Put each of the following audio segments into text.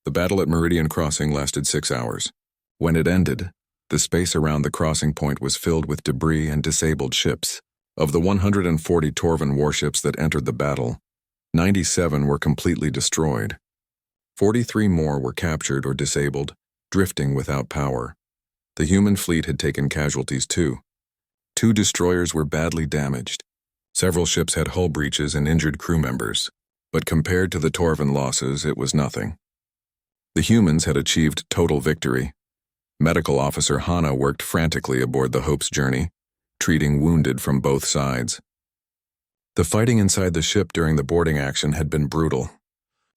The battle at Meridian Crossing lasted 6 hours. When it ended, the space around the crossing point was filled with debris and disabled ships. Of the 140 Torvan warships that entered the battle, 97 were completely destroyed. 43 more were captured or disabled, drifting without power. The human fleet had taken casualties too. 2 destroyers were badly damaged. Several ships had hull breaches and injured crew members, but compared to the Torvan losses, it was nothing. The humans had achieved total victory. Medical Officer Hana worked frantically aboard the Hope's journey, treating wounded from both sides. The fighting inside the ship during the boarding action had been brutal.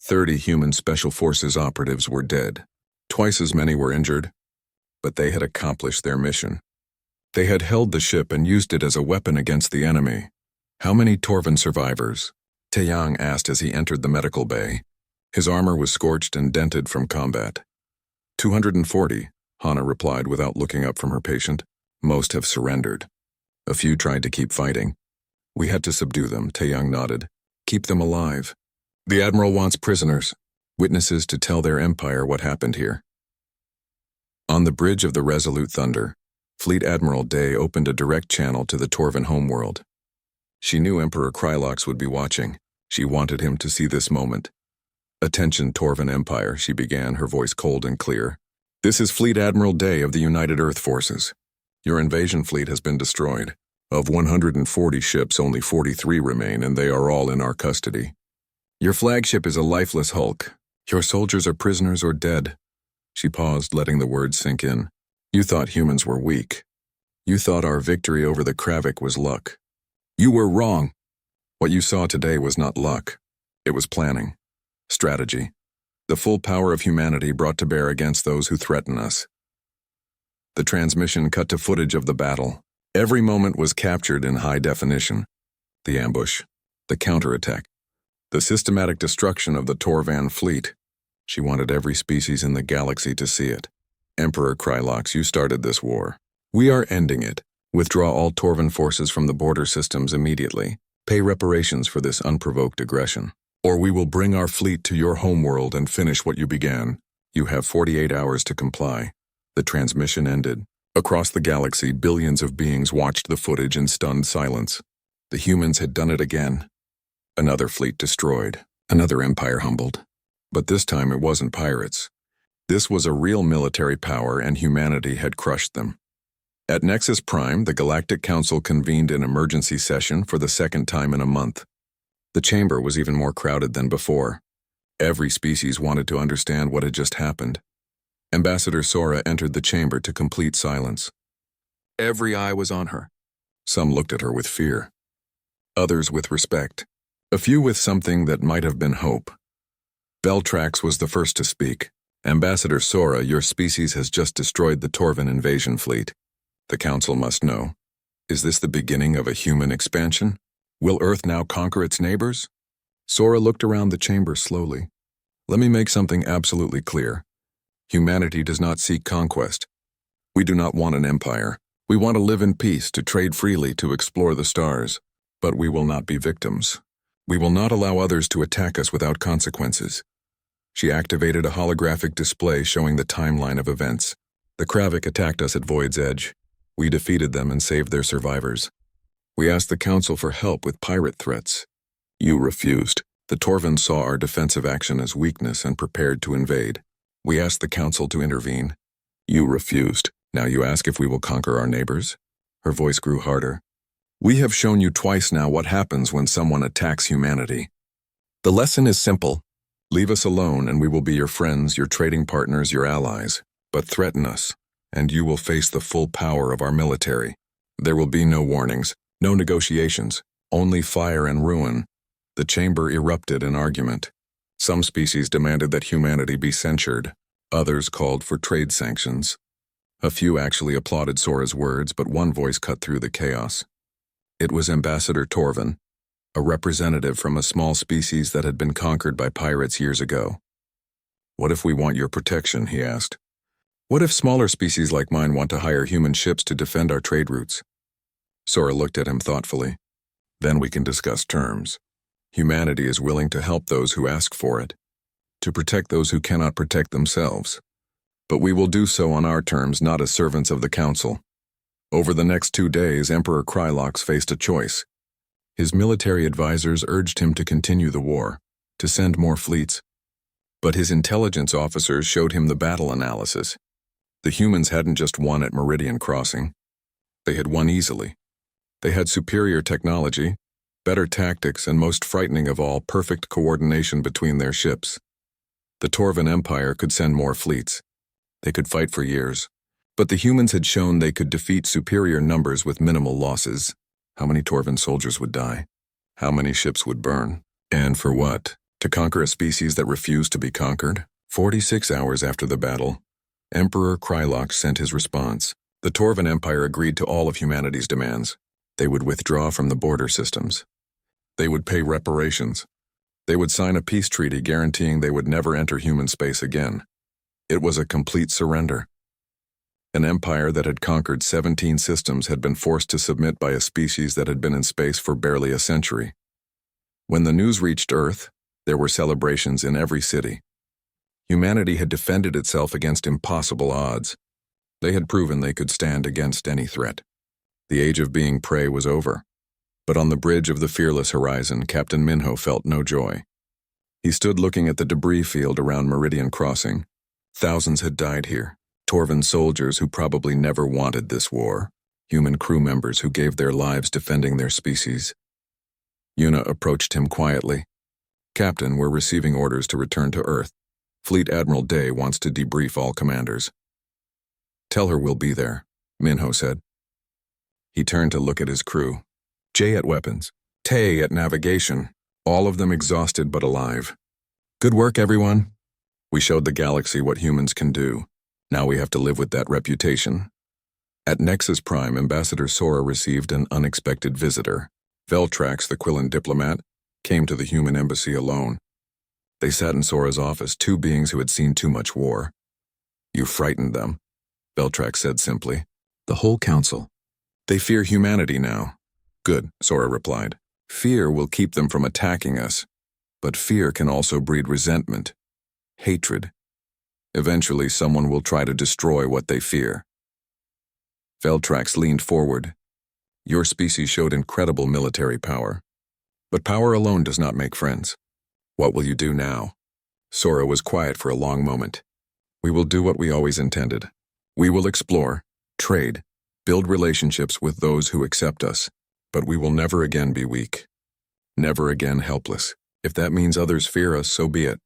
30 human Special Forces operatives were dead. Twice as many were injured, but they had accomplished their mission. They had held the ship and used it as a weapon against the enemy. How many Torvan survivors? Taeyang asked as he entered the medical bay. His armor was scorched and dented from combat. 240, Hana replied without looking up from her patient. Most have surrendered. A few tried to keep fighting. We had to subdue them, Taeyang nodded. Keep them alive. The Admiral wants prisoners, witnesses to tell their empire what happened here. On the bridge of the Resolute Thunder, Fleet Admiral Day opened a direct channel to the Torvan homeworld. She knew Emperor Krylox would be watching. She wanted him to see this moment. Attention, Torvan Empire, she began, her voice cold and clear. This is Fleet Admiral Day of the United Earth Forces. Your invasion fleet has been destroyed. Of 140 ships, only 43 remain, and they are all in our custody. Your flagship is a lifeless hulk. Your soldiers are prisoners or dead. She paused, letting the words sink in. You thought humans were weak. You thought our victory over the Kravik was luck. You were wrong. What you saw today was not luck. It was planning. Strategy. The full power of humanity brought to bear against those who threaten us. The transmission cut to footage of the battle. Every moment was captured in high definition. The ambush, the counterattack, the systematic destruction of the Torvan fleet. She wanted every species in the galaxy to see it. Emperor Krylox, you started this war. We are ending it. Withdraw all Torvan forces from the border systems immediately. Pay reparations for this unprovoked aggression. Or we will bring our fleet to your homeworld and finish what you began. You have 48 hours to comply. The transmission ended. Across the galaxy, billions of beings watched the footage in stunned silence. The humans had done it again. Another fleet destroyed. Another empire humbled. But this time it wasn't pirates. This was a real military power, and humanity had crushed them. At Nexus Prime, the Galactic Council convened an emergency session for the second time in a month. The chamber was even more crowded than before. Every species wanted to understand what had just happened. Ambassador Sora entered the chamber to complete silence. Every eye was on her. Some looked at her with fear. Others with respect. A few with something that might have been hope. Beltrax was the first to speak. Ambassador Sora, your species has just destroyed the Torvan invasion fleet. The Council must know. Is this the beginning of a human expansion? Will Earth now conquer its neighbors? Sora looked around the chamber slowly. Let me make something absolutely clear. Humanity does not seek conquest. We do not want an empire. We want to live in peace, to trade freely, to explore the stars. But we will not be victims. We will not allow others to attack us without consequences. She activated a holographic display showing the timeline of events. The Kravik attacked us at Void's Edge. We defeated them and saved their survivors. We asked the Council for help with pirate threats. You refused. The Torvan saw our defensive action as weakness and prepared to invade. We asked the Council to intervene. You refused. Now you ask if we will conquer our neighbors? Her voice grew harder. We have shown you twice now what happens when someone attacks humanity. The lesson is simple. Leave us alone and we will be your friends, your trading partners, your allies. But threaten us, and you will face the full power of our military. There will be no warnings, no negotiations, only fire and ruin. The chamber erupted in argument. Some species demanded that humanity be censured. Others called for trade sanctions. A few actually applauded Sora's words, but one voice cut through the chaos. It was Ambassador Torvan, a representative from a small species that had been conquered by pirates years ago. What if we want your protection, he asked. What if smaller species like mine want to hire human ships to defend our trade routes? Sora looked at him thoughtfully. Then we can discuss terms. Humanity is willing to help those who ask for it. to protect those who cannot protect themselves. But we will do so on our terms, not as servants of the Council. Over the next 2 days, Emperor Krylox faced a choice. His military advisors urged him to continue the war, to send more fleets. But his intelligence officers showed him the battle analysis. The humans hadn't just won at Meridian Crossing. They had won easily. They had superior technology, better tactics, and most frightening of all, perfect coordination between their ships. The Torvan Empire could send more fleets. They could fight for years. But the humans had shown they could defeat superior numbers with minimal losses. How many Torvan soldiers would die? How many ships would burn? And for what? To conquer a species that refused to be conquered? 46 hours after the battle, Emperor Krylox sent his response. The Torvan Empire agreed to all of humanity's demands. They would withdraw from the border systems. They would pay reparations. They would sign a peace treaty guaranteeing they would never enter human space again. It was a complete surrender. An empire that had conquered 17 systems had been forced to submit by a species that had been in space for barely a century. When the news reached Earth, there were celebrations in every city. Humanity had defended itself against impossible odds. They had proven they could stand against any threat. The age of being prey was over. But on the bridge of the fearless horizon, Captain Minho felt no joy. He stood looking at the debris field around Meridian Crossing. Thousands had died here. Torvan soldiers who probably never wanted this war. Human crew members who gave their lives defending their species. Yuna approached him quietly. Captain, we're receiving orders to return to Earth. Fleet Admiral Day wants to debrief all commanders. Tell her we'll be there, Minho said. He turned to look at his crew. Jay at weapons, Tay at navigation, all of them exhausted but alive. Good work, everyone. We showed the galaxy what humans can do. Now we have to live with that reputation. At Nexus Prime, Ambassador Sora received an unexpected visitor. Veltrax, the Quillan diplomat, came to the human embassy alone. They sat in Sora's office, 2 beings who had seen too much war. You frightened them, Veltrax said simply. The whole council. They fear humanity now. Good, Sora replied. Fear will keep them from attacking us. But fear can also breed resentment, hatred. Eventually, someone will try to destroy what they fear. Veltrax leaned forward. Your species showed incredible military power. But power alone does not make friends. What will you do now? Sora was quiet for a long moment. We will do what we always intended. We will explore, trade, build relationships with those who accept us. But we will never again be weak. Never again helpless. If that means others fear us, so be it.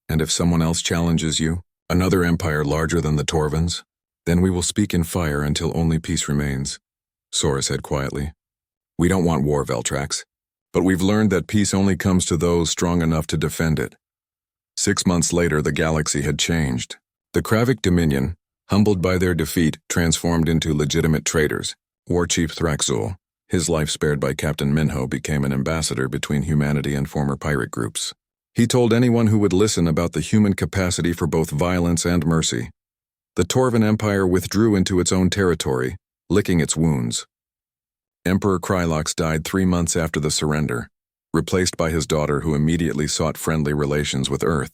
And if someone else challenges you, another empire larger than the Torvans, then we will speak in fire until only peace remains, Sora said quietly. We don't want war, Veltrax. But we've learned that peace only comes to those strong enough to defend it. 6 months later, the galaxy had changed. The Kravik Dominion, humbled by their defeat, transformed into legitimate traders. War Chief Thraxul, his life spared by Captain Minho, became an ambassador between humanity and former pirate groups. He told anyone who would listen about the human capacity for both violence and mercy. The Torvan Empire withdrew into its own territory, licking its wounds. Emperor Krylox died 3 months after the surrender, replaced by his daughter, who immediately sought friendly relations with Earth.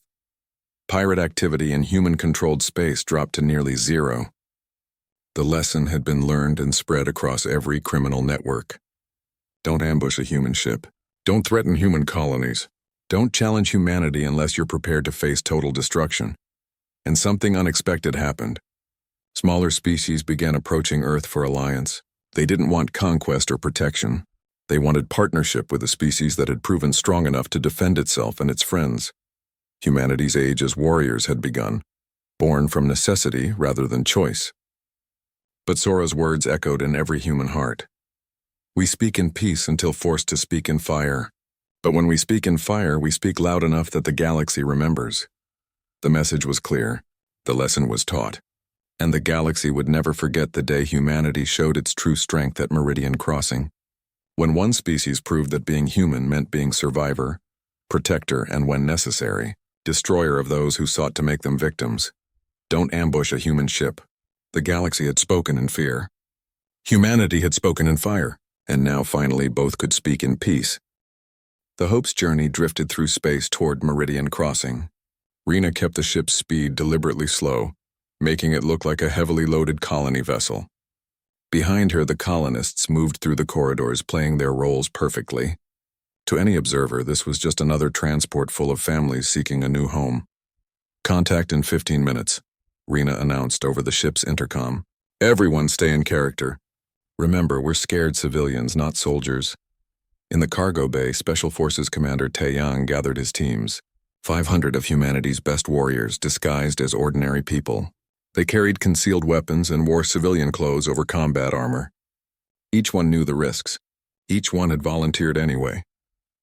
Pirate activity in human-controlled space dropped to nearly zero. The lesson had been learned and spread across every criminal network. Don't ambush a human ship. Don't threaten human colonies. Don't challenge humanity unless you're prepared to face total destruction. And something unexpected happened. Smaller species began approaching Earth for alliance. They didn't want conquest or protection. They wanted partnership with a species that had proven strong enough to defend itself and its friends. Humanity's age as warriors had begun, born from necessity rather than choice. But Sora's words echoed in every human heart. We speak in peace until forced to speak in fire. But when we speak in fire, we speak loud enough that the galaxy remembers. The message was clear. The lesson was taught. And the galaxy would never forget the day humanity showed its true strength at Meridian Crossing. When one species proved that being human meant being survivor, protector, and when necessary, destroyer of those who sought to make them victims. Don't ambush a human ship. The galaxy had spoken in fear. Humanity had spoken in fire, and now finally both could speak in peace. The Hope's journey drifted through space toward Meridian Crossing. Rena kept the ship's speed deliberately slow, making it look like a heavily loaded colony vessel. Behind her, the colonists moved through the corridors, playing their roles perfectly. To any observer, this was just another transport full of families seeking a new home. "Contact in 15 minutes, Rena announced over the ship's intercom. "Everyone stay in character. Remember, we're scared civilians, not soldiers." In the cargo bay, Special Forces Commander Taeyang gathered his teams, 500 of humanity's best warriors disguised as ordinary people. They carried concealed weapons and wore civilian clothes over combat armor. Each one knew the risks. Each one had volunteered anyway.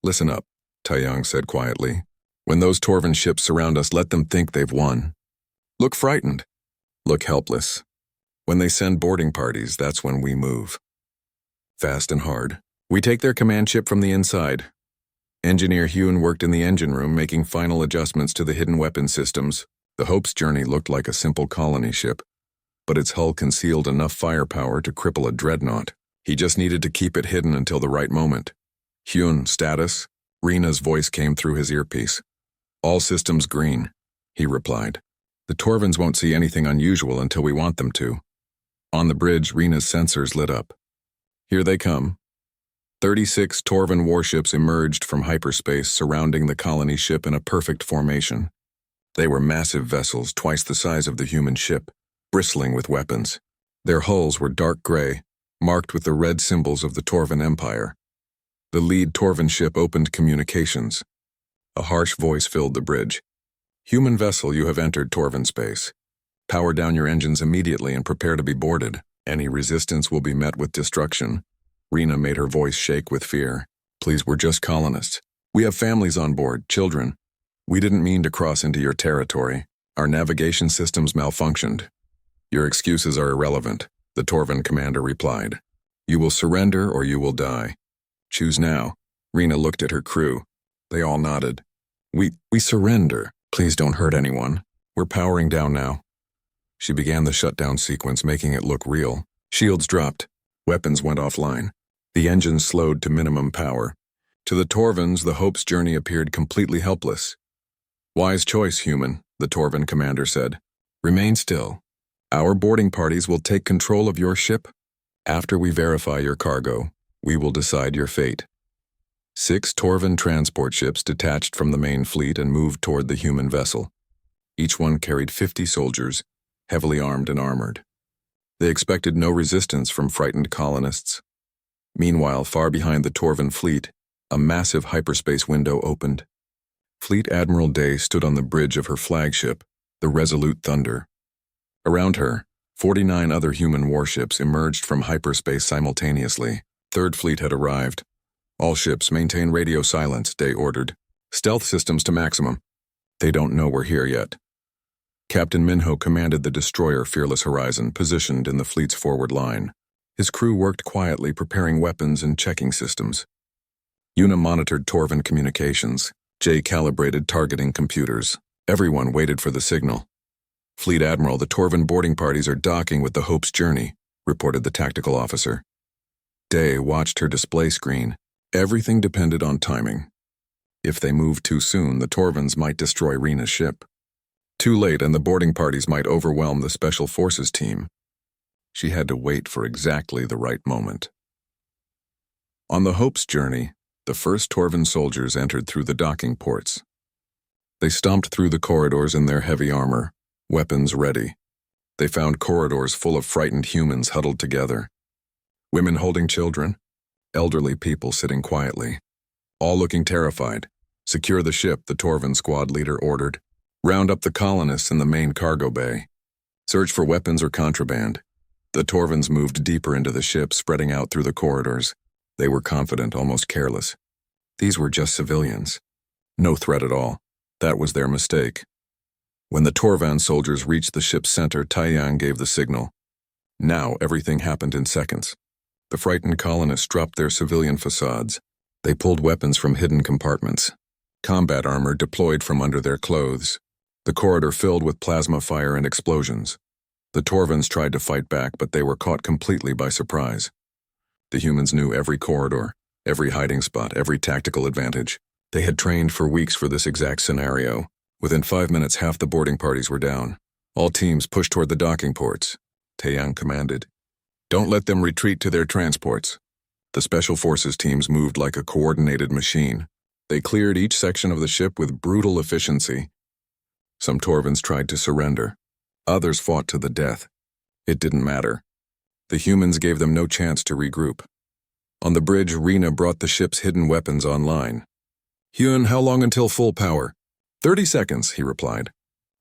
"Listen up," Taeyang said quietly. "When those Torvan ships surround us, let them think they've won. Look frightened. Look helpless. When they send boarding parties, that's when we move. Fast and hard. We take their command ship from the inside." Engineer Hyun worked in the engine room, making final adjustments to the hidden weapon systems. The Hope's Journey looked like a simple colony ship, but its hull concealed enough firepower to cripple a dreadnought. He just needed to keep it hidden until the right moment. "Hyun, status?" Rena's voice came through his earpiece. "All systems green," he replied. "The Torvans won't see anything unusual until we want them to." On the bridge, Rena's sensors lit up. "Here they come." 36 Torvan warships emerged from hyperspace, surrounding the colony ship in a perfect formation. They were massive vessels, twice the size of the human ship, bristling with weapons. Their hulls were dark gray, marked with the red symbols of the Torvan Empire. The lead Torvan ship opened communications. A harsh voice filled the bridge. "Human vessel, you have entered Torvan space. Power down your engines immediately and prepare to be boarded. Any resistance will be met with destruction." Rena made her voice shake with fear. "Please, we're just colonists. We have families on board, children. We didn't mean to cross into your territory. Our navigation systems malfunctioned." "Your excuses are irrelevant," the Torvan commander replied. "You will surrender or you will die. Choose now." Rena looked at her crew. They all nodded. We surrender. Please don't hurt anyone. We're powering down now." She began the shutdown sequence, making it look real. Shields dropped. Weapons went offline. The engines slowed to minimum power. To the Torvans, the Hope's Journey appeared completely helpless. "Wise choice, human," the Torvan commander said. "Remain still. Our boarding parties will take control of your ship. After we verify your cargo, we will decide your fate." 6 Torvan transport ships detached from the main fleet and moved toward the human vessel. Each one carried 50 soldiers, heavily armed and armored. They expected no resistance from frightened colonists. Meanwhile, far behind the Torvan fleet, a massive hyperspace window opened. Fleet Admiral Day stood on the bridge of her flagship, the Resolute Thunder. Around her, 49 other human warships emerged from hyperspace simultaneously. Third Fleet had arrived. "All ships maintain radio silence," Day ordered. "Stealth systems to maximum. They don't know we're here yet." Captain Minho commanded the destroyer Fearless Horizon, positioned in the fleet's forward line. His crew worked quietly, preparing weapons and checking systems. Yuna monitored Torvan communications. Jay calibrated targeting computers. Everyone waited for the signal. "Fleet Admiral, the Torvan boarding parties are docking with the Hope's Journey," reported the tactical officer. Day watched her display screen. Everything depended on timing. If they moved too soon, the Torvans might destroy Rena's ship. Too late, and the boarding parties might overwhelm the Special Forces team. She had to wait for exactly the right moment. On the Hope's Journey, the first Torvan soldiers entered through the docking ports. They stomped through the corridors in their heavy armor, weapons ready. They found corridors full of frightened humans huddled together. Women holding children, elderly people sitting quietly, all looking terrified. "Secure the ship," the Torvan squad leader ordered. "Round up the colonists in the main cargo bay. Search for weapons or contraband." The Torvans moved deeper into the ship, spreading out through the corridors. They were confident, almost careless. These were just civilians. No threat at all. That was their mistake. When the Torvan soldiers reached the ship's center, Taeyang gave the signal. Now everything happened in seconds. The frightened colonists dropped their civilian facades. They pulled weapons from hidden compartments. Combat armor deployed from under their clothes. The corridor filled with plasma fire and explosions. The Torvans tried to fight back, but they were caught completely by surprise. The humans knew every corridor, every hiding spot, every tactical advantage. They had trained for weeks for this exact scenario. Within 5 minutes, half the boarding parties were down. All teams pushed toward the docking ports. Taeyang commanded. Don't let them retreat to their transports. The Special Forces teams moved like a coordinated machine. They cleared each section of the ship with brutal efficiency. Some Torvins tried to surrender. Others fought to the death. It didn't matter. The humans gave them no chance to regroup. On the bridge, Rena brought the ship's hidden weapons online. Hyun, how long until full power? 30 seconds, he replied.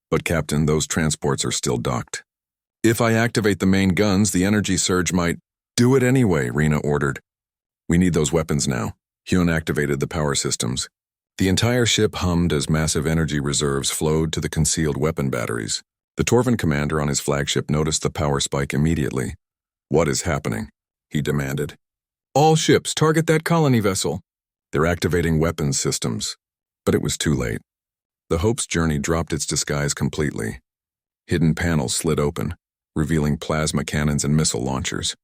But Captain, those transports are still docked. If I activate the main guns, the energy surge might... Do it anyway, Rena ordered. We need those weapons now. Hyun activated the power systems. The entire ship hummed as massive energy reserves flowed to the concealed weapon batteries. The Torvin commander on his flagship noticed the power spike immediately. What is happening? He demanded. All ships, target that colony vessel. They're activating weapons systems. But it was too late. The Hope's journey dropped its disguise completely. Hidden panels slid open, revealing plasma cannons and missile launchers.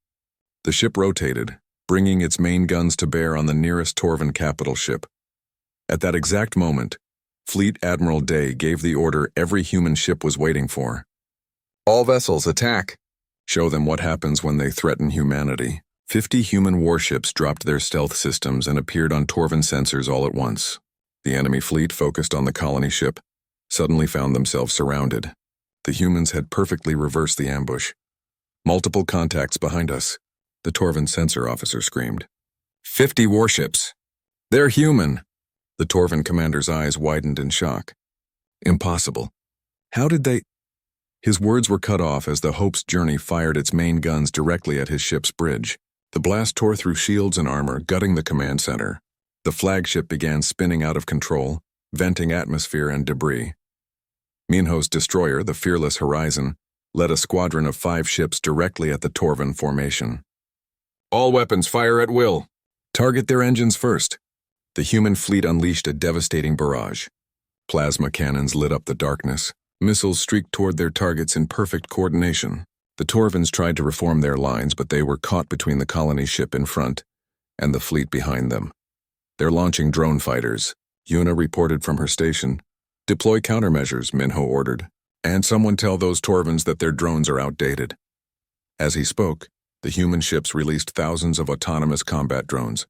The ship rotated, bringing its main guns to bear on the nearest Torvin capital ship. At that exact moment, Fleet Admiral Day gave the order every human ship was waiting for. All vessels, attack! Show them what happens when they threaten humanity. 50 human warships dropped their stealth systems and appeared on Torvin sensors all at once. The enemy fleet, focused on the colony ship, suddenly found themselves surrounded. The humans had perfectly reversed the ambush. Multiple contacts behind us, the Torvin sensor officer screamed. 50 warships! They're human! The Torvin commander's eyes widened in shock. Impossible. How did they... His words were cut off as the Hope's journey fired its main guns directly at his ship's bridge. The blast tore through shields and armor, gutting the command center. The flagship began spinning out of control, venting atmosphere and debris. Minho's destroyer, the Fearless Horizon, led a squadron of 5 ships directly at the Torvin formation. All weapons fire at will. Target their engines first. The human fleet unleashed a devastating barrage. Plasma cannons lit up the darkness. Missiles streaked toward their targets in perfect coordination. The Torvins tried to reform their lines, but they were caught between the colony ship in front and the fleet behind them. They're launching drone fighters. Yuna reported from her station. Deploy countermeasures, Minho ordered. And someone tell those Torvins that their drones are outdated. As he spoke, the human ships released thousands of autonomous combat drones.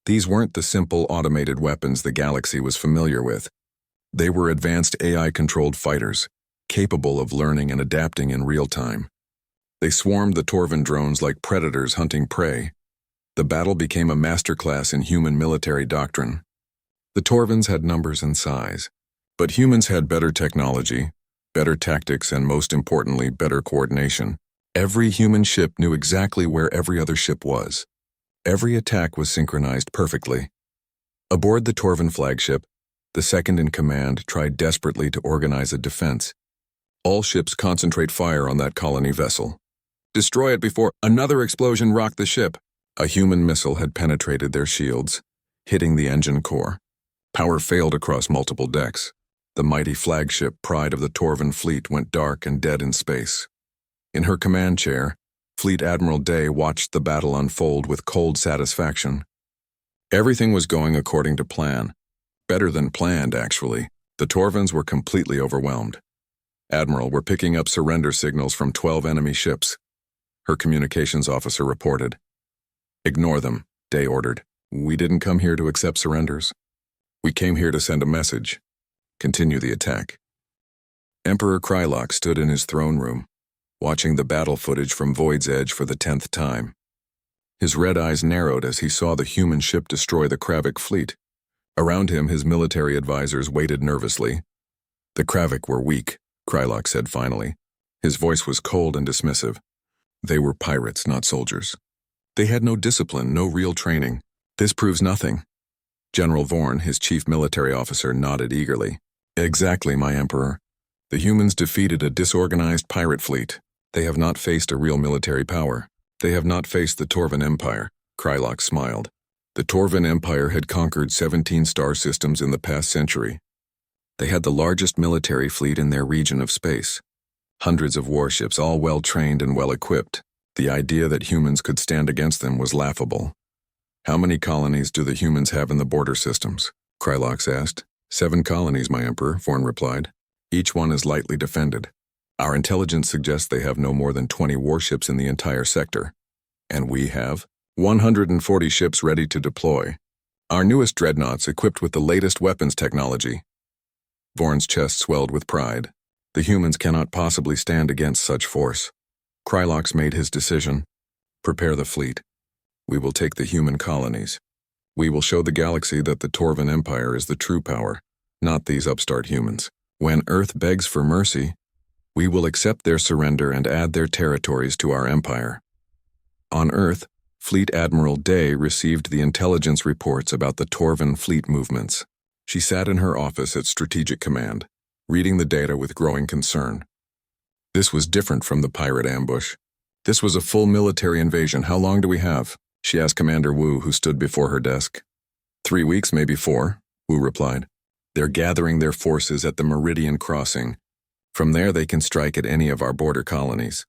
These weren't the simple automated weapons the galaxy was familiar with. They were advanced AI-controlled fighters, capable of learning and adapting in real time. They swarmed the Torvin drones like predators hunting prey. The battle became a masterclass in human military doctrine. The Torvins had numbers and size, but humans had better technology, better tactics, and most importantly, better coordination. Every human ship knew exactly where every other ship was. Every attack was synchronized perfectly. Aboard the Torvin flagship, the second-in-command tried desperately to organize a defense. All ships concentrate fire on that colony vessel. Destroy it before another explosion rocked the ship. A human missile had penetrated their shields, hitting the engine core. Power failed across multiple decks. The mighty flagship pride of the Torvin fleet went dark and dead in space. In her command chair, Fleet Admiral Day watched the battle unfold with cold satisfaction. Everything was going according to plan. Better than planned, actually. The Torvins were completely overwhelmed. Admiral, we're picking up surrender signals from 12 enemy ships. Her communications officer reported. Ignore them, Day ordered. We didn't come here to accept surrenders. We came here to send a message. Continue the attack. Emperor Krylok stood in his throne room, watching the battle footage from Void's Edge for the 10th time. His red eyes narrowed as he saw the human ship destroy the Kravik fleet. Around him, his military advisors waited nervously. The Kravik were weak, Krylok said finally. His voice was cold and dismissive. They were pirates, not soldiers. They had no discipline, no real training. This proves nothing. General Vorn, his chief military officer, nodded eagerly. Exactly, my emperor. The humans defeated a disorganized pirate fleet. They have not faced a real military power. They have not faced the Torvin Empire, Krylok smiled. The Torvin Empire had conquered 17 star systems in the past century. They had the largest military fleet in their region of space. Hundreds of warships, all well-trained and well-equipped. The idea that humans could stand against them was laughable. How many colonies do the humans have in the border systems? Krylok asked. 7 colonies, my emperor, Forn replied. Each one is lightly defended. Our intelligence suggests they have no more than 20 warships in the entire sector. And we have 140 ships ready to deploy. Our newest dreadnoughts equipped with the latest weapons technology. Vorn's chest swelled with pride. The humans cannot possibly stand against such force. Krylox made his decision. Prepare the fleet. We will take the human colonies. We will show the galaxy that the Torvan Empire is the true power, not these upstart humans. When Earth begs for mercy, we will accept their surrender and add their territories to our empire. On Earth, Fleet Admiral Day received the intelligence reports about the Torvan fleet movements. She sat in her office at Strategic Command, reading the data with growing concern. This was different from the pirate ambush. This was a full military invasion. How long do we have? She asked Commander Wu, who stood before her desk. 3 weeks, maybe 4, Wu replied. They're gathering their forces at the Meridian Crossing. From there they can strike at any of our border colonies.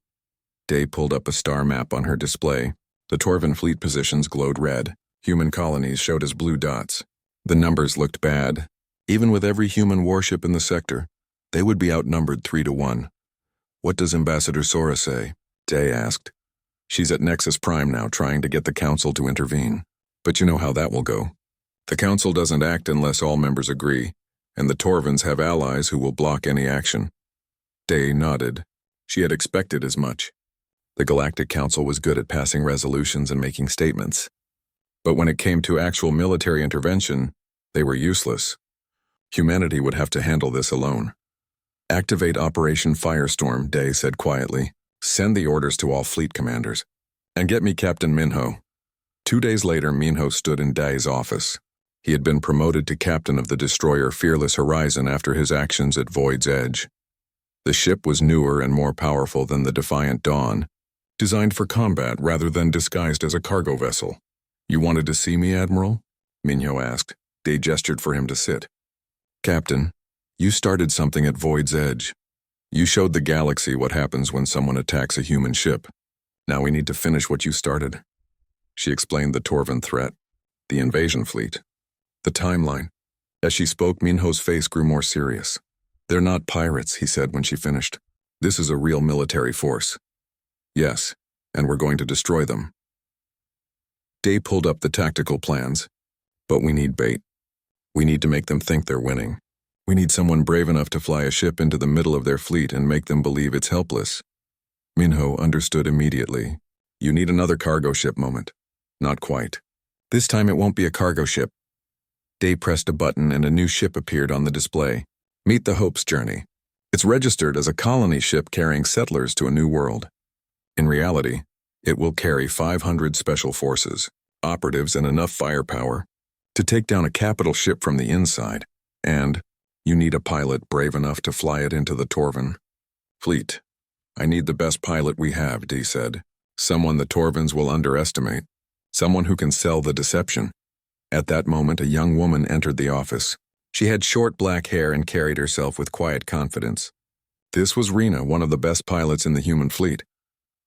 Day pulled up a star map on her display. The Torvan fleet positions glowed red. Human colonies showed as blue dots. The numbers looked bad. Even with every human warship in the sector, they would be outnumbered 3-1. What does Ambassador Sora say? Day asked. She's at Nexus Prime now, trying to get the Council to intervene. But you know how that will go. The Council doesn't act unless all members agree, and the Torvans have allies who will block any action. Day nodded. She had expected as much. The Galactic Council was good at passing resolutions and making statements. But when it came to actual military intervention, they were useless. Humanity would have to handle this alone. Activate Operation Firestorm, Day said quietly. Send the orders to all fleet commanders. And get me Captain Minho. 2 days later, Minho stood in Day's office. He had been promoted to captain of the destroyer Fearless Horizon after his actions at Void's Edge. The ship was newer and more powerful than the Defiant Dawn, designed for combat rather than disguised as a cargo vessel. You wanted to see me, Admiral? Minho asked. Day gestured for him to sit. Captain, you started something at Void's Edge. You showed the galaxy what happens when someone attacks a human ship. Now we need to finish what you started. She explained the Torvan threat, the invasion fleet, the timeline. As she spoke, Minho's face grew more serious. They're not pirates, he said when she finished. This is a real military force. Yes, and we're going to destroy them. Day pulled up the tactical plans. But we need bait. We need to make them think they're winning. We need someone brave enough to fly a ship into the middle of their fleet and make them believe it's helpless. Minho understood immediately. You need another cargo ship moment. Not quite. This time it won't be a cargo ship. Day pressed a button and a new ship appeared on the display. Meet the Hope's Journey. It's registered as a colony ship carrying settlers to a new world. In reality, it will carry 500 special forces, operatives and enough firepower to take down a capital ship from the inside, and you need a pilot brave enough to fly it into the Torvan fleet. I need the best pilot we have, Dee said. Someone the Torvans will underestimate. Someone who can sell the deception. At that moment, a young woman entered the office. She had short black hair and carried herself with quiet confidence. This was Rena, one of the best pilots in the human fleet.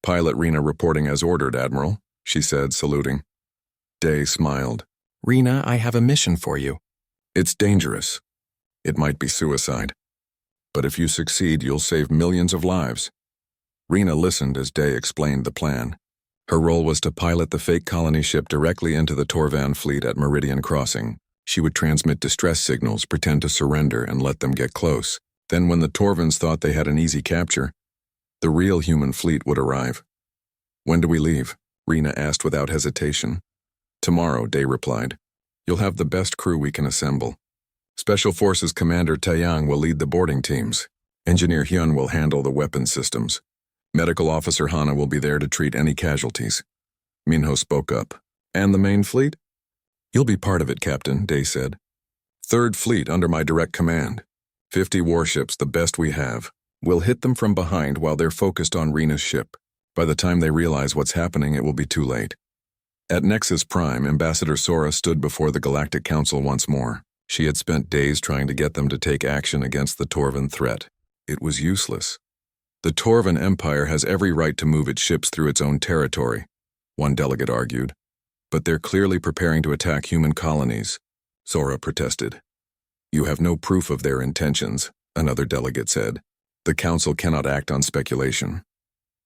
Pilot Rena reporting as ordered, Admiral, she said, saluting. Day smiled. Rena, I have a mission for you. It's dangerous. It might be suicide. But if you succeed, you'll save millions of lives. Rena listened as Day explained the plan. Her role was to pilot the fake colony ship directly into the Torvan fleet at Meridian Crossing. She would transmit distress signals, pretend to surrender, and let them get close. Then when the Torvans thought they had an easy capture, the real human fleet would arrive. When do we leave? Rena asked without hesitation. Tomorrow, Day replied. You'll have the best crew we can assemble. Special Forces Commander Taeyang will lead the boarding teams. Engineer Hyun will handle the weapons systems. Medical Officer Hana will be there to treat any casualties. Minho spoke up. And the main fleet? You'll be part of it, Captain, Day said. 3rd Fleet under my direct command. 50 warships, the best we have. We'll hit them from behind while they're focused on Rena's ship. By the time they realize what's happening, it will be too late. At Nexus Prime, Ambassador Sora stood before the Galactic Council once more. She had spent days trying to get them to take action against the Torvan threat. It was useless. The Torvan Empire has every right to move its ships through its own territory, one delegate argued. But they're clearly preparing to attack human colonies, Sora protested. You have no proof of their intentions, another delegate said. The council cannot act on speculation.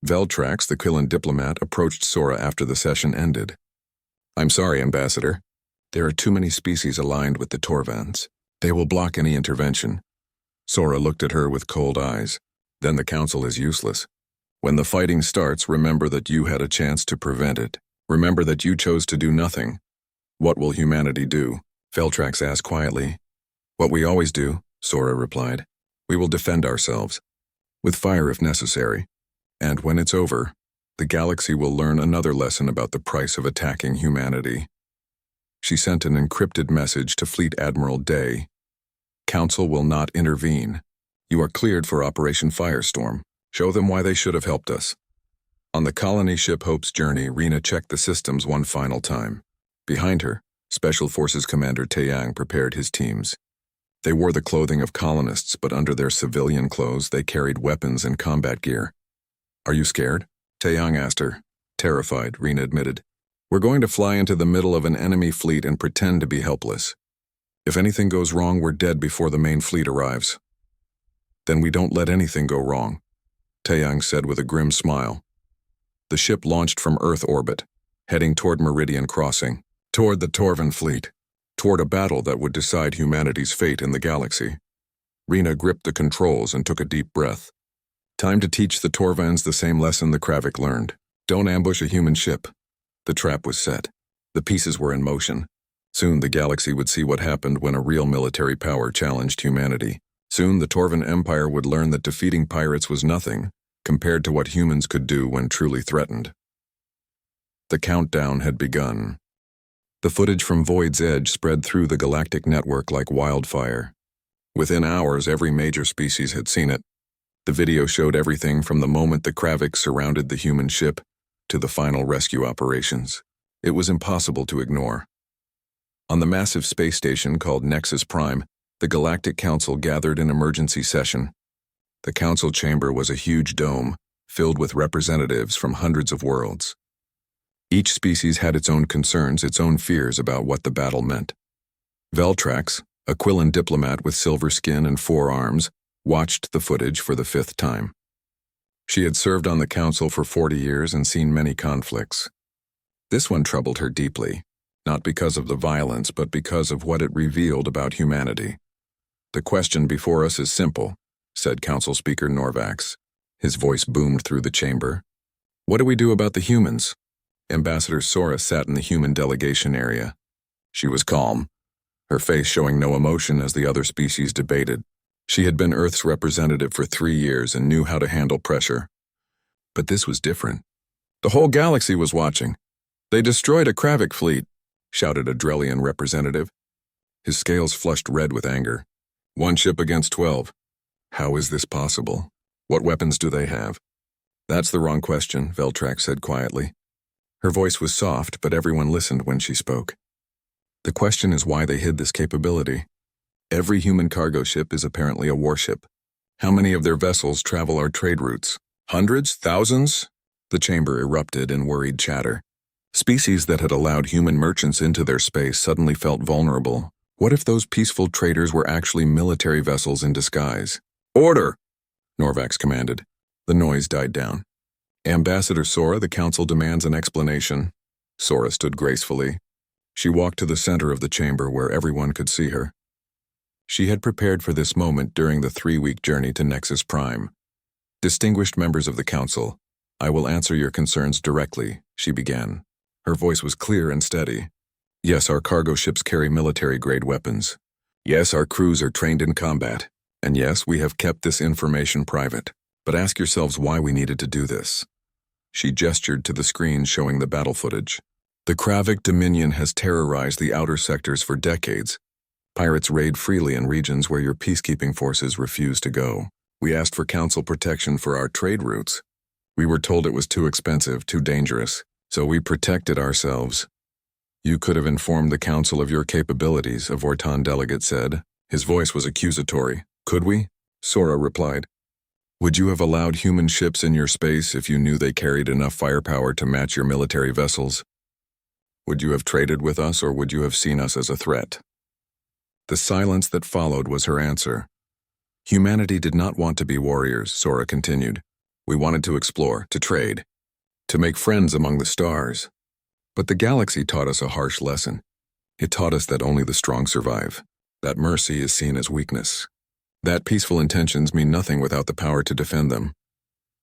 Veltrax, the Quillan diplomat, approached Sora after the session ended. I'm sorry, Ambassador. There are too many species aligned with the Torvans. They will block any intervention. Sora looked at her with cold eyes. Then the council is useless. When the fighting starts, remember that you had a chance to prevent it. Remember that you chose to do nothing. What will humanity do? Veltrax asked quietly. What we always do, Sora replied. We will defend ourselves. With fire if necessary. And when it's over, the galaxy will learn another lesson about the price of attacking humanity. She sent an encrypted message to Fleet Admiral Day. Council will not intervene. You are cleared for Operation Firestorm. Show them why they should have helped us. On the colony ship Hope's journey, Rena checked the systems one final time. Behind her, Special Forces Commander Taeyang prepared his teams. They wore the clothing of colonists, but under their civilian clothes they carried weapons and combat gear. Are you scared? Taeyang asked her. Terrified, Rena admitted. We're going to fly into the middle of an enemy fleet and pretend to be helpless. If anything goes wrong, we're dead before the main fleet arrives. Then we don't let anything go wrong, Taeyang said with a grim smile. The ship launched from Earth orbit, heading toward Meridian Crossing, toward the Torvan fleet, toward a battle that would decide humanity's fate in the galaxy. Rena gripped the controls and took a deep breath. Time to teach the Torvans the same lesson the Kravik learned. Don't ambush a human ship. The trap was set. The pieces were in motion. Soon the galaxy would see what happened when a real military power challenged humanity. Soon the Torvan Empire would learn that defeating pirates was nothing compared to what humans could do when truly threatened. The countdown had begun. The footage from Void's Edge spread through the galactic network like wildfire. Within hours, every major species had seen it. The video showed everything from the moment the Kravik surrounded the human ship to the final rescue operations. It was impossible to ignore. On the massive space station called Nexus Prime, the Galactic Council gathered in emergency session. The council chamber was a huge dome, filled with representatives from hundreds of worlds. Each species had its own concerns, its own fears about what the battle meant. Veltrax, a Quillan diplomat with silver skin and 4 arms, watched the footage for the 5th time. She had served on the council for 40 years and seen many conflicts. This one troubled her deeply, not because of the violence, but because of what it revealed about humanity. The question before us is simple, said Council Speaker Norvax. His voice boomed through the chamber. What do we do about the humans? Ambassador Sora sat in the human delegation area. She was calm, her face showing no emotion as the other species debated. She had been Earth's representative for 3 years and knew how to handle pressure. But this was different. The whole galaxy was watching. They destroyed a Kravik fleet, shouted a Drellian representative. His scales flushed red with anger. 1 ship against 12. How is this possible? What weapons do they have? That's the wrong question, Veltrax said quietly. Her voice was soft, but everyone listened when she spoke. The question is why they hid this capability. Every human cargo ship is apparently a warship. How many of their vessels travel our trade routes? Hundreds? Thousands? The chamber erupted in worried chatter. Species that had allowed human merchants into their space suddenly felt vulnerable. What if those peaceful traders were actually military vessels in disguise? Order! Norvax commanded. The noise died down. Ambassador Sora, the council demands an explanation. Sora stood gracefully. She walked to the center of the chamber where everyone could see her. She had prepared for this moment during the 3-week journey to Nexus Prime. Distinguished members of the council, I will answer your concerns directly, she began. Her voice was clear and steady. Yes, our cargo ships carry military-grade weapons. Yes, our crews are trained in combat. And yes, we have kept this information private. But ask yourselves why we needed to do this. She gestured to the screen showing the battle footage. The Kravik Dominion has terrorized the outer sectors for decades. Pirates raid freely in regions where your peacekeeping forces refuse to go. We asked for council protection for our trade routes. We were told it was too expensive, too dangerous, so we protected ourselves. You could have informed the council of your capabilities, a Vorton delegate said. His voice was accusatory. Could we? Sora replied. Would you have allowed human ships in your space if you knew they carried enough firepower to match your military vessels? Would you have traded with us, or would you have seen us as a threat? The silence that followed was her answer. Humanity did not want to be warriors, Sora continued. We wanted to explore, to trade, to make friends among the stars. But the galaxy taught us a harsh lesson. It taught us that only the strong survive, that mercy is seen as weakness, that peaceful intentions mean nothing without the power to defend them.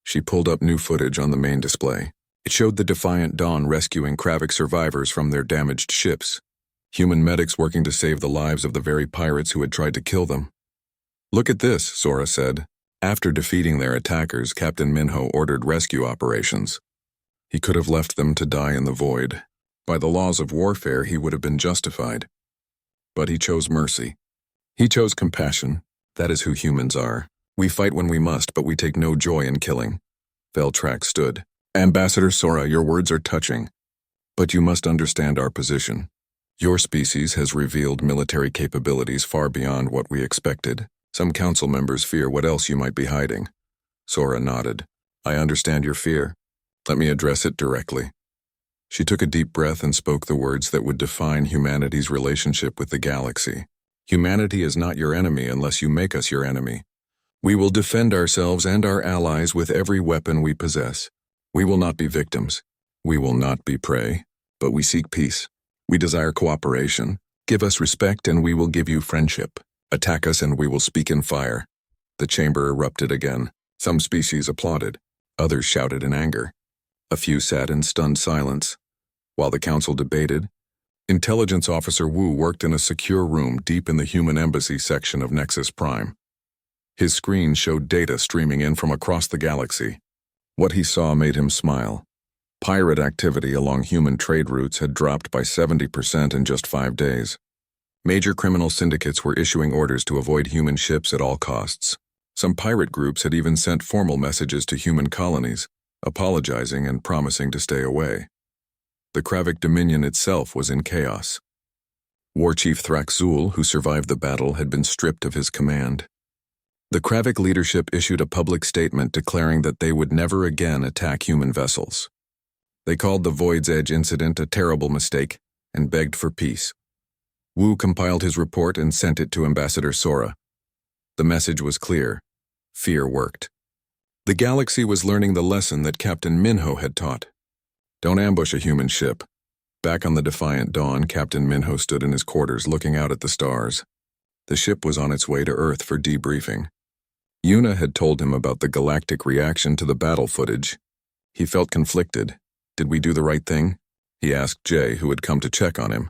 She pulled up new footage on the main display. It showed the Defiant Dawn rescuing Kravik survivors from their damaged ships, human medics working to save the lives of the very pirates who had tried to kill them. Look at this, Sora said. After defeating their attackers, Captain Minho ordered rescue operations. He could have left them to die in the void. By the laws of warfare, he would have been justified. But he chose mercy. He chose compassion. That is who humans are. We fight when we must, but we take no joy in killing. Veltrax stood. Ambassador Sora, your words are touching. But you must understand our position. Your species has revealed military capabilities far beyond what we expected. Some council members fear what else you might be hiding. Sora nodded. I understand your fear. Let me address it directly. She took a deep breath and spoke the words that would define humanity's relationship with the galaxy. Humanity is not your enemy unless you make us your enemy. We will defend ourselves and our allies with every weapon we possess. We will not be victims. We will not be prey, but we seek peace. We desire cooperation. Give us respect and we will give you friendship. Attack us and we will speak in fire. The chamber erupted again. Some species applauded. Others shouted in anger. A few sat in stunned silence. While the council debated, Intelligence Officer Wu worked in a secure room deep in the human embassy section of Nexus Prime. His screen showed data streaming in from across the galaxy. What he saw made him smile. Pirate activity along human trade routes had dropped by 70% in just 5 days. Major criminal syndicates were issuing orders to avoid human ships at all costs. Some pirate groups had even sent formal messages to human colonies, apologizing and promising to stay away. The Kravik Dominion itself was in chaos. War Chief Thraxul, who survived the battle, had been stripped of his command. The Kravik leadership issued a public statement declaring that they would never again attack human vessels. They called the Void's Edge incident a terrible mistake and begged for peace. Wu compiled his report and sent it to Ambassador Sora. The message was clear. Fear worked. The galaxy was learning the lesson that Captain Minho had taught. Don't ambush a human ship. Back on the Defiant Dawn, Captain Minho stood in his quarters looking out at the stars. The ship was on its way to Earth for debriefing. Yuna had told him about the galactic reaction to the battle footage. He felt conflicted. Did we do the right thing? He asked Jay, who had come to check on him.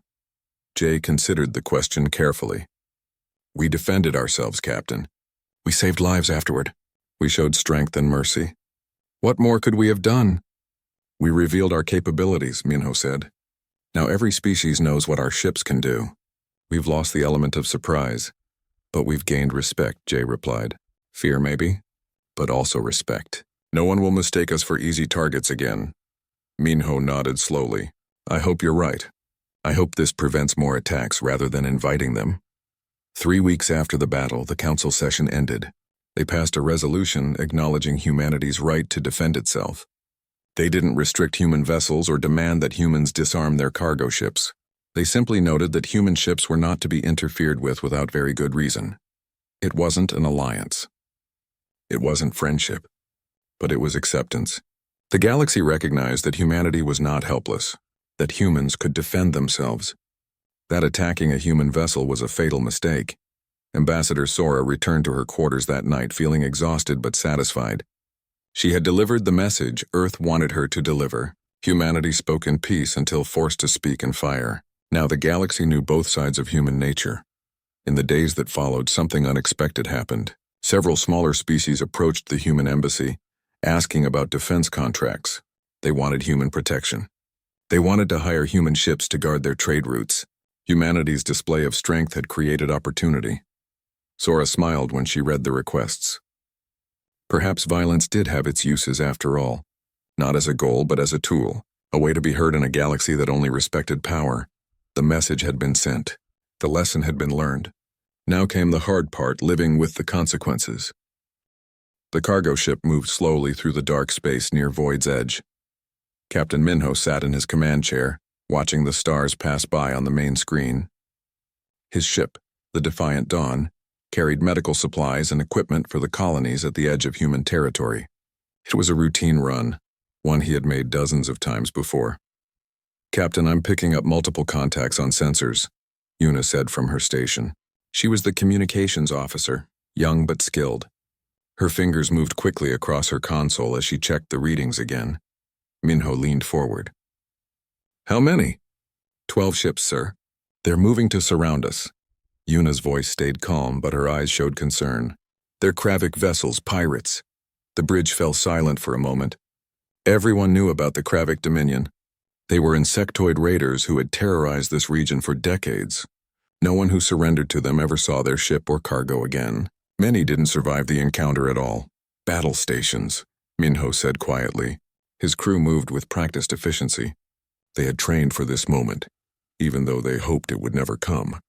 Jay considered the question carefully. We defended ourselves, Captain. We saved lives afterward. We showed strength and mercy. What more could we have done? We revealed our capabilities, Minho said. Now every species knows what our ships can do. We've lost the element of surprise, but we've gained respect, Jay replied. Fear maybe, but also respect. No one will mistake us for easy targets again. Minho nodded slowly. I hope you're right. I hope this prevents more attacks rather than inviting them. 3 weeks after the battle, the council session ended. They passed a resolution acknowledging humanity's right to defend itself. They didn't restrict human vessels or demand that humans disarm their cargo ships. They simply noted that human ships were not to be interfered with without very good reason. It wasn't an alliance. It wasn't friendship, but it was acceptance. The galaxy recognized that humanity was not helpless, that humans could defend themselves. That attacking a human vessel was a fatal mistake. Ambassador Sora returned to her quarters that night feeling exhausted but satisfied. She had delivered the message Earth wanted her to deliver. Humanity spoke in peace until forced to speak in fire. Now the galaxy knew both sides of human nature. In the days that followed, something unexpected happened. Several smaller species approached the human embassy, asking about defense contracts. They wanted human protection. They wanted to hire human ships to guard their trade routes. Humanity's display of strength had created opportunity. Sora smiled when she read the requests. Perhaps violence did have its uses after all. Not as a goal, but as a tool. A way to be heard in a galaxy that only respected power. The message had been sent. The lesson had been learned. Now came the hard part, living with the consequences. The cargo ship moved slowly through the dark space near Void's Edge. Captain Minho sat in his command chair, watching the stars pass by on the main screen. His ship, The Defiant Dawn carried medical supplies and equipment for the colonies at the edge of human territory. It was a routine run, one he had made dozens of times before. "Captain, I'm picking up multiple contacts on sensors," Una said from her station. She was the communications officer, young but skilled. Her fingers moved quickly across her console as she checked the readings again. Minho leaned forward. "How many?" 12 ships, sir. They're moving to surround us." Una's voice stayed calm, but her eyes showed concern. "They're Kravik vessels, pirates." The bridge fell silent for a moment. Everyone knew about the Kravik Dominion. They were insectoid raiders who had terrorized this region for decades. No one who surrendered to them ever saw their ship or cargo again. Many didn't survive the encounter at all. "Battle stations," Minho said quietly. His crew moved with practiced efficiency. They had trained for this moment, even though they hoped it would never come.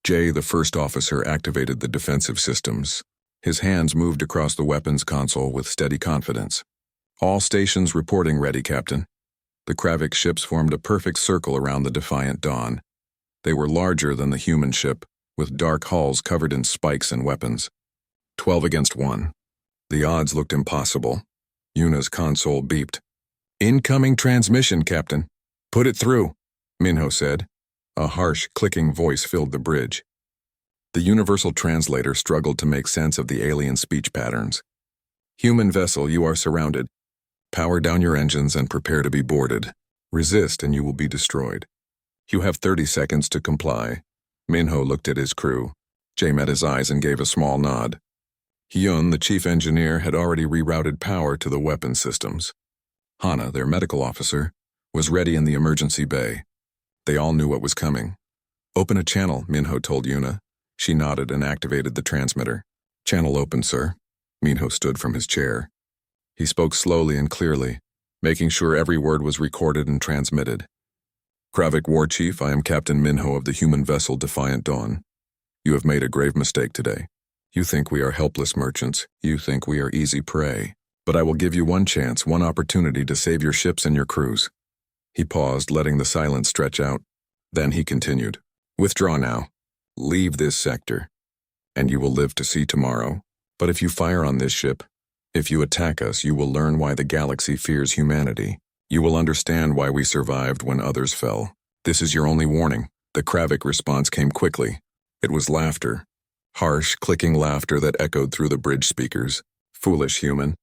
Jay, the first officer, activated the defensive systems. His hands moved across the weapons console with steady confidence. "All stations reporting ready, Captain." The Kravik ships formed a perfect circle around the Defiant Dawn. They were larger than the human ship, with dark hulls covered in spikes and weapons. 12 against 1. The odds looked impossible. Una's console beeped. "Incoming transmission, Captain." "Put it through," Minho said. A harsh, clicking voice filled the bridge. The universal translator struggled to make sense of the alien speech patterns. "Human vessel, you are surrounded. Power down your engines and prepare to be boarded. Resist and you will be destroyed. You have 30 seconds to comply." Minho looked at his crew. Jay met his eyes and gave a small nod. Hyun, the chief engineer, had already rerouted power to the weapon systems. Hana, their medical officer, was ready in the emergency bay. They all knew what was coming. "Open a channel," Minho told Una. She nodded and activated the transmitter. "Channel open, sir." Minho stood from his chair. He spoke slowly and clearly, making sure every word was recorded and transmitted. "Kravik War Chief, I am Captain Minho of the human vessel Defiant Dawn. You have made a grave mistake today. You think we are helpless merchants. You think we are easy prey. But I will give you one chance, one opportunity to save your ships and your crews." He paused, letting the silence stretch out. Then he continued. "Withdraw now. Leave this sector, and you will live to see tomorrow. But if you fire on this ship, if you attack us, you will learn why the galaxy fears humanity. You will understand why we survived when others fell. This is your only warning." The Kravik response came quickly. It was laughter. Harsh, clicking laughter that echoed through the bridge speakers. "Foolish human.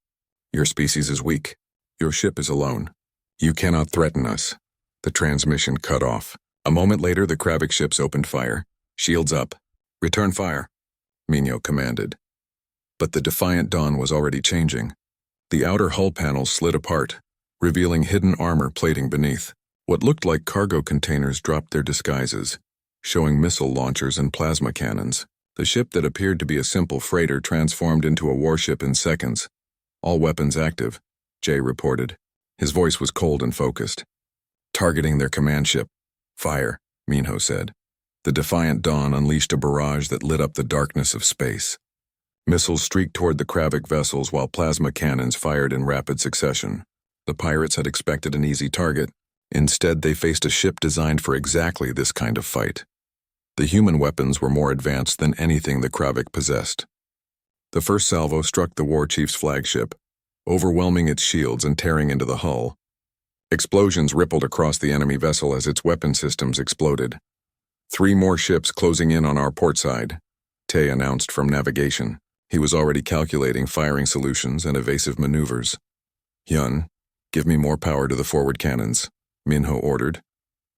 Your species is weak. Your ship is alone. You cannot threaten us." The transmission cut off. A moment later, the Kravik ships opened fire. "Shields up. Return fire," Minho commanded. But the Defiant Dawn was already changing. The outer hull panels slid apart, revealing hidden armor plating beneath. What looked like cargo containers dropped their disguises, showing missile launchers and plasma cannons. The ship that appeared to be a simple freighter transformed into a warship in seconds. "All weapons active," Jay reported. His voice was cold and focused. "Targeting their command ship. Fire," Minho said. The Defiant Dawn unleashed a barrage that lit up the darkness of space. Missiles streaked toward the Kravik vessels while plasma cannons fired in rapid succession. The pirates had expected an easy target. Instead, they faced a ship designed for exactly this kind of fight. The human weapons were more advanced than anything the Kravik possessed. The first salvo struck the war chief's flagship, overwhelming its shields and tearing into the hull. Explosions rippled across the enemy vessel as its weapon systems exploded. 3 more ships closing in on our port side, Tay announced from navigation. He was already calculating firing solutions and evasive maneuvers. "Hyun, give me more power to the forward cannons," Minho ordered.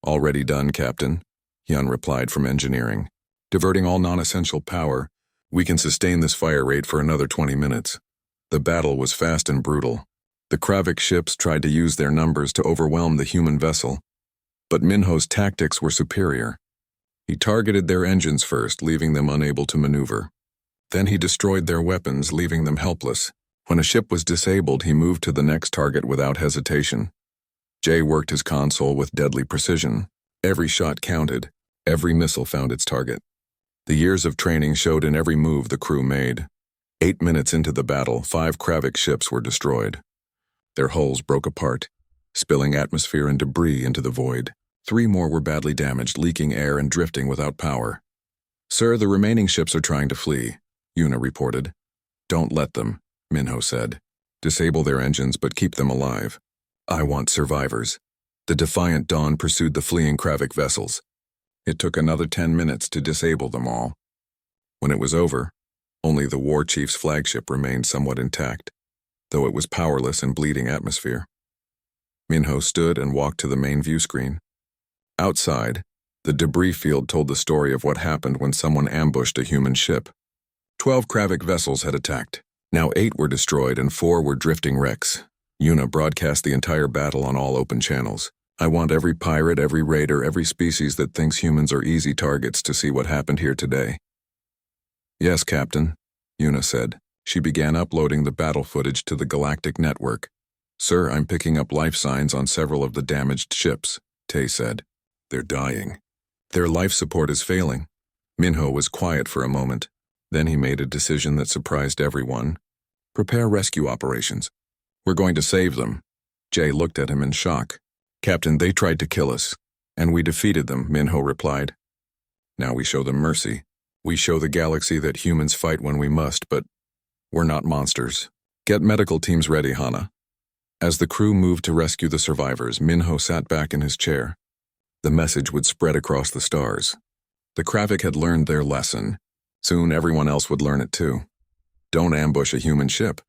"Already done, Captain," Hyun replied from engineering. "Diverting all non-essential power, we can sustain this fire rate for another 20 minutes. The battle was fast and brutal. The Kravik ships tried to use their numbers to overwhelm the human vessel, but Minho's tactics were superior. He targeted their engines first, leaving them unable to maneuver. Then he destroyed their weapons, leaving them helpless. When a ship was disabled, he moved to the next target without hesitation. Jay worked his console with deadly precision. Every shot counted. Every missile found its target. The years of training showed in every move the crew made. 8 minutes into the battle, 5 Kravik ships were destroyed. Their hulls broke apart, spilling atmosphere and debris into the void. 3 more were badly damaged, leaking air and drifting without power. Sir, the remaining ships are trying to flee, Yuna reported. Don't let them, Minho said. Disable their engines but keep them alive. I want survivors. The Defiant Dawn pursued the fleeing Kravik vessels. It took another 10 minutes to disable them all. When it was over, only the war chief's flagship remained somewhat intact, though it was powerless in bleeding atmosphere. Minho stood and walked to the main view screen. Outside, the debris field told the story of what happened when someone ambushed a human ship. 12 Kravik vessels had attacked. Now 8 were destroyed and 4 were drifting wrecks. Yuna broadcast the entire battle on all open channels. I want every pirate, every raider, every species that thinks humans are easy targets to see what happened here today. Yes, Captain, Yuna said. She began uploading the battle footage to the Galactic network. Sir, I'm picking up life signs on several of the damaged ships, Tay said. They're dying. Their life support is failing. Minho was quiet for a moment. Then he made a decision that surprised everyone. Prepare rescue operations. We're going to save them. Jay looked at him in shock. Captain, they tried to kill us, and we defeated them, Minho replied. Now we show them mercy. We show the galaxy that humans fight when we must, but we're not monsters. Get medical teams ready, Hana. As the crew moved to rescue the survivors, Minho sat back in his chair. The message would spread across the stars. The Kravik had learned their lesson. Soon everyone else would learn it too. Don't ambush a human ship.